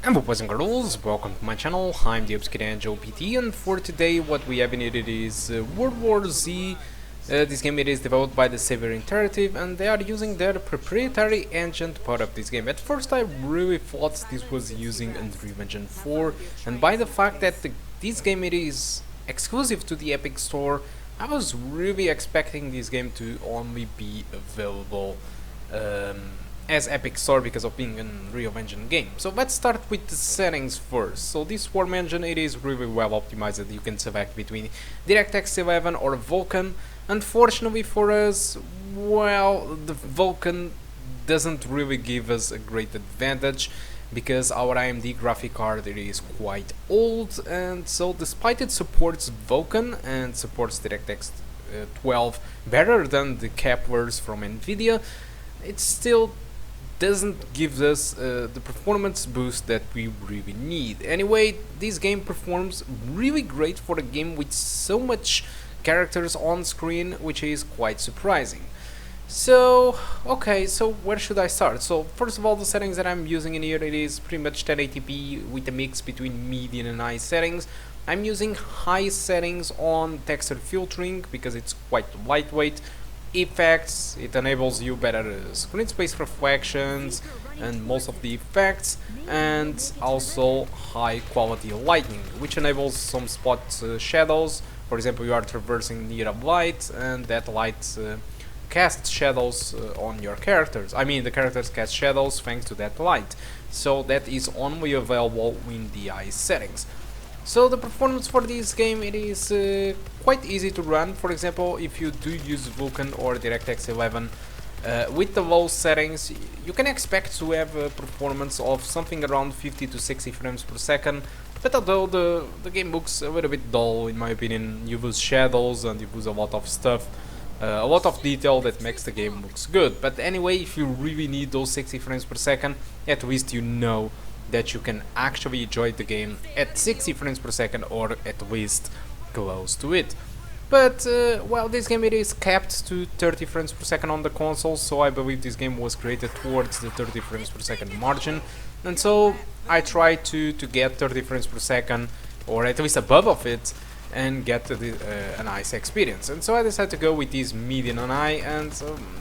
Hello boys and girls, welcome to my channel. I'm the Obscure Angel PT, and for today what we have in it is World War Z. This game it is developed by the Saber Interactive, and they are using their proprietary engine to power up this game. At first I really thought this was using Unreal Engine 4, and by the fact that this game it is exclusive to the Epic Store, I was really expecting this game to only be available as Epic Store because of being an Unreal Engine game. So let's start with the settings first. So this Swarm engine it is really well optimized. You can select between DirectX 11 or Vulkan. Unfortunately for us, well, the Vulkan doesn't really give us a great advantage because our AMD graphic card it is quite old, and so despite it supports Vulkan and supports DirectX 12 better than the Keplers from Nvidia, it still doesn't give us the performance boost that we really need. Anyway, this game performs really great for a game with so much characters on screen, which is quite surprising. So, okay, so where should I start? So, first of all, the settings that I'm using in here, it is pretty much 1080p with a mix between medium and high settings. I'm using high settings on texture filtering because it's quite lightweight. Effects, it enables you better screen space reflections and most of the effects, and also high quality lighting, which enables some spot shadows. For example, you are traversing near a light and that light casts shadows on your characters. I mean, the characters cast shadows thanks to that light, so that is only available in the high settings. So the performance for this game it is quite easy to run. For example, if you do use Vulkan or DirectX 11 with the low settings, you can expect to have a performance of something around 50 to 60 frames per second. But although the game looks a little bit dull in my opinion, you use shadows and you use a lot of stuff, a lot of detail that makes the game looks good. But anyway, if you really need those 60 frames per second, at least you know that you can actually enjoy the game at 60 frames per second or at least close to it. But well, this game it is capped to 30 frames per second on the console, so I believe this game was created towards the 30 frames per second margin, and so I try to get 30 frames per second or at least above of it and get a nice experience. And so I decided to go with this medium and high, and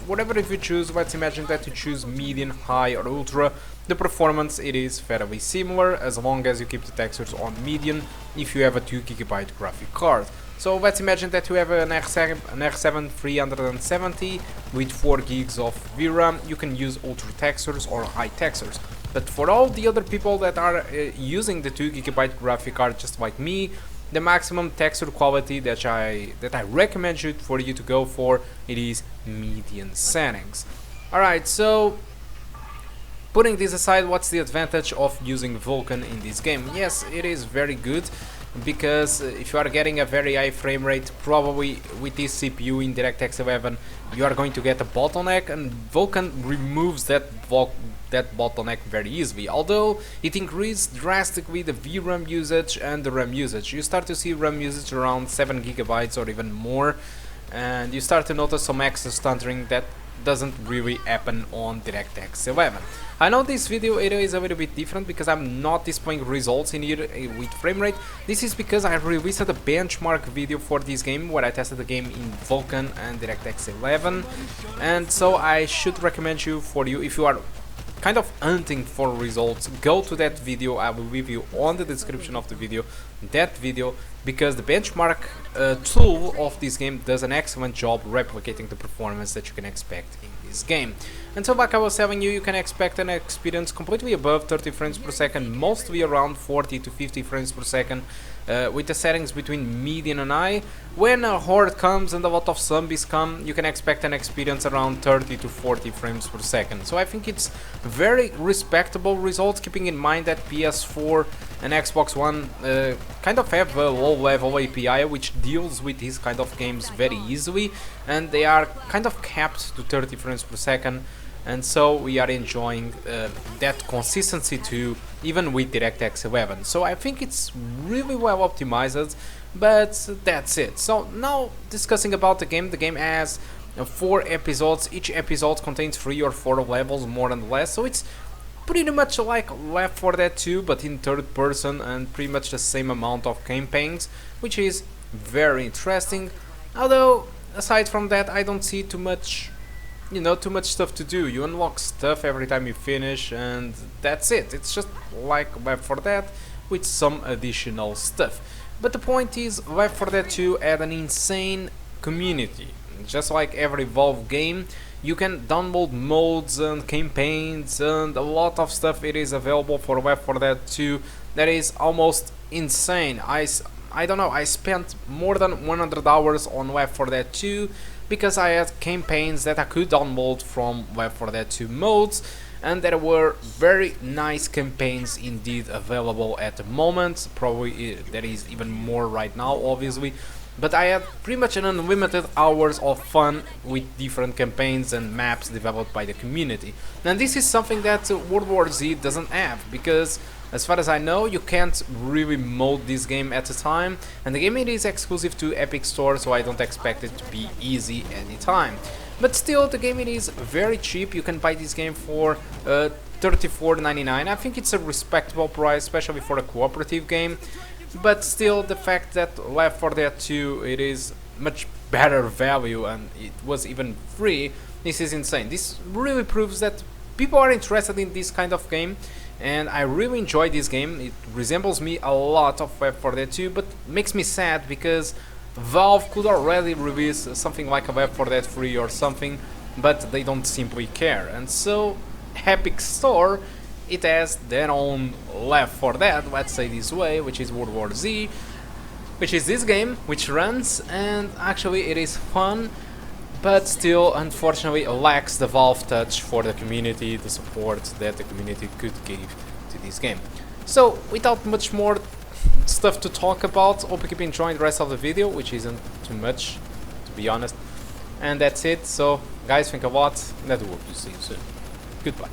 whatever if you choose, let's imagine that you choose medium, high or ultra, the performance it is fairly similar as long as you keep the textures on medium if you have a 2GB graphic card. So let's imagine that you have an R7 370 with 4 gigs of VRAM, you can use ultra textures or high textures. But for all the other people that are using the 2GB graphic card just like me, the maximum texture quality that I recommend for you to go for, it is medium settings. Alright, so putting this aside, what's the advantage of using Vulkan in this game? Yes, it is very good, because if you are getting a very high frame rate, probably with this CPU in DirectX 11 you are going to get a bottleneck, and Vulkan removes that bottleneck very easily. Although it increased drastically the VRAM usage and the RAM usage. You start to see RAM usage around 7 GB or even more, and you start to notice some extra stuttering that doesn't really happen on DirectX 11. I know this video it is a little bit different because I'm not displaying results in here with frame rate. This is because I released a benchmark video for this game where I tested the game in Vulkan and DirectX 11, and so I should recommend you if you are kind of hunting for results, go to that video. I will leave you on the description of the video that video, because the benchmark tool of this game does an excellent job replicating the performance that you can expect in this game. And so like I was telling you, you can expect an experience completely above 30 frames per second, mostly around 40 to 50 frames per second, with the settings between medium and high. When a horde comes and a lot of zombies come, you can expect an experience around 30 to 40 frames per second. So I think it's very respectable results, keeping in mind that PS4 and Xbox One kind of have a low-level API which deals with these kind of games very easily, and they are kind of capped to 30 frames per second. And so we are enjoying that consistency too, even with DirectX 11. So I think it's really well optimized, but that's it. So now discussing about the game has 4 episodes. Each episode contains 3 or 4 levels, more and less. So it's pretty much like Left 4 Dead 2 but in third person, and pretty much the same amount of campaigns, which is very interesting. Although aside from that, I don't see too much, you know, too much stuff to do. You unlock stuff every time you finish, and that's it. It's just like Left 4 Dead with some additional stuff. But the point is, Left 4 Dead 2 had an insane community. Just like every Valve game, you can download modes and campaigns and a lot of stuff. It is available for Left 4 Dead 2 that is almost insane. I don't know, I spent more than 100 hours on Left 4 Dead 2 because I had campaigns that I could download from Left 4 Dead 2 modes, and there were very nice campaigns indeed available at the moment. Probably there is even more right now, obviously, but I had pretty much an unlimited hours of fun with different campaigns and maps developed by the community. And this is something that World War Z doesn't have, because as far as I know, you can't really mod this game at a time, and the game it is exclusive to Epic Store, so I don't expect it to be easy anytime. But still, the game it is very cheap. You can buy this game for $34.99. I think it's a respectable price, especially for a cooperative game. But still, the fact that Left 4 Dead 2 it is much better value and it was even free, this is insane. This really proves that people are interested in this kind of game, and I really enjoy this game. It resembles me a lot of Left 4 Dead 2, but makes me sad because Valve could already release something like a Left 4 Dead 3 or something, but they don't simply care. And so Epic Store, it has their own Left 4 Dead, let's say this way, which is World War Z, which is this game, which runs, and actually it is fun, but still unfortunately lacks the Valve touch for the community, the support that the community could give to this game. So without much more stuff to talk about, hope you keep enjoying the rest of the video, which isn't too much, to be honest. And that's it. So guys, think a lot, and I do hope to see you soon. Goodbye.